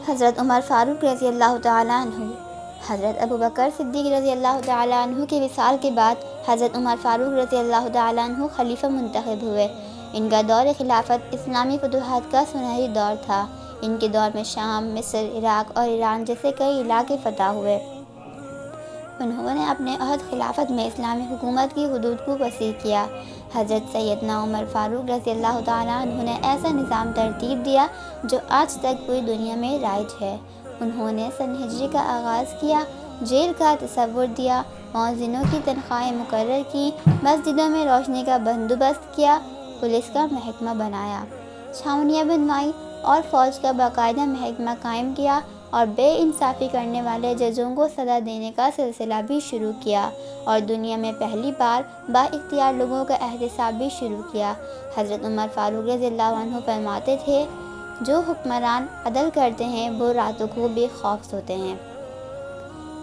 حضرت عمر فاروق رضی اللہ تعالیٰ عنہ۔ حضرت ابوبکر صدیق رضی اللہ تعالیٰ عنہ کے وصال کے بعد حضرت عمر فاروق رضی اللہ تعالیٰ عنہ خلیفہ منتخب ہوئے۔ ان کا دور خلافت اسلامی فتوحات کا سنہری دور تھا۔ ان کے دور میں شام، مصر، عراق اور ایران جیسے کئی علاقے فتح ہوئے۔ انہوں نے اپنے عہد خلافت میں اسلامی حکومت کی حدود کو وسیع کیا۔ حضرت سیدنا عمر فاروق رضی اللہ تعالیٰ عنہ نے ایسا نظام ترتیب دیا جو آج تک پوری دنیا میں رائج ہے۔ انہوں نے سن ہجری کا آغاز کیا، جیل کا تصور دیا، مؤذنوں کی تنخواہیں مقرر کی، مسجدوں میں روشنی کا بندوبست کیا، پولیس کا محکمہ بنایا، چھاؤنیاں بنوائی اور فوج کا باقاعدہ محکمہ قائم کیا اور بے انصافی کرنے والے ججوں کو سزا دینے کا سلسلہ بھی شروع کیا اور دنیا میں پہلی بار با اختیار لوگوں کا احتساب بھی شروع کیا۔ حضرت عمر فاروق رضی اللہ عنہ فرماتے تھے، جو حکمران عدل کرتے ہیں وہ راتوں کو بے خوف سوتے ہیں۔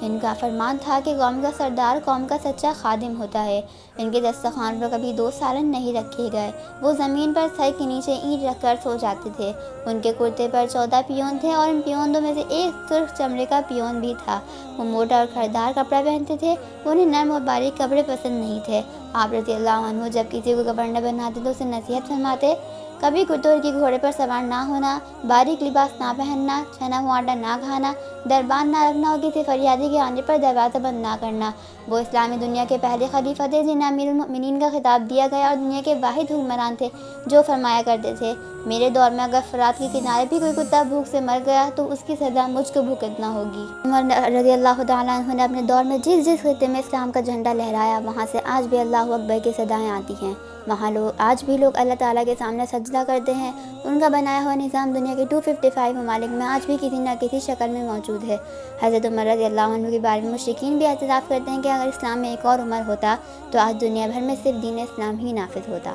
ان کا فرمان تھا کہ قوم کا سردار قوم کا سچا خادم ہوتا ہے۔ ان کے دسترخوان پر کبھی 2 سالن نہیں رکھے گئے۔ وہ زمین پر سر کے نیچے اینٹ رکھ کر سو جاتے تھے۔ ان کے کرتے پر 14 پیون تھے اور ان پیوندوں میں سے ایک سرخ چمڑے کا پیون بھی تھا۔ وہ موٹا اور کھردار کپڑا پہنتے تھے۔ انہیں نرم اور باریک کپڑے پسند نہیں تھے۔ آپ رضی اللہ عنہ جب کسی کو گورنر بناتے تو اسے نصیحت فرماتے، کبھی کتور کی گھوڑے پر سوار نہ ہونا، باریک لباس نہ پہننا، چھنا ہوا آٹا نہ کھانا، دربان نہ رکھنا اور کسی فریادی کے آنے پر دروازہ بند نہ کرنا۔ وہ اسلامی دنیا کے پہلے خلیفہ تھے جنہیں امیر المؤمنین کا خطاب دیا گیا اور دنیا کے واحد حکمران تھے جو فرمایا کرتے تھے، میرے دور میں اگر فرات کے کنارے بھی کوئی کتا بھوک سے مر گیا تو اس کی سزا مجھ کو بھگتنا ہوگی۔ عمر رضی اللہ تعالیٰ عنہ نے اپنے دور میں جس خطے میں اسلام کا جھنڈا لہرایا وہاں سے آج بھی اللہ اکبر کی صدائیں آتی ہیں۔ وہاں آج بھی لوگ اللہ تعالیٰ کے سامنے سجدہ کرتے ہیں۔ ان کا بنایا ہوا نظام دنیا کے 255 ممالک میں آج بھی کسی نہ کسی شکل میں موجود ہے۔ حضرت عمر رضی اللہ عنہ کے بارے میں مشرکین بھی اعتراف کرتے ہیں کہ اگر اسلام میں ایک اور عمر ہوتا تو آج دنیا بھر میں صرف دین اسلام ہی نافذ ہوتا۔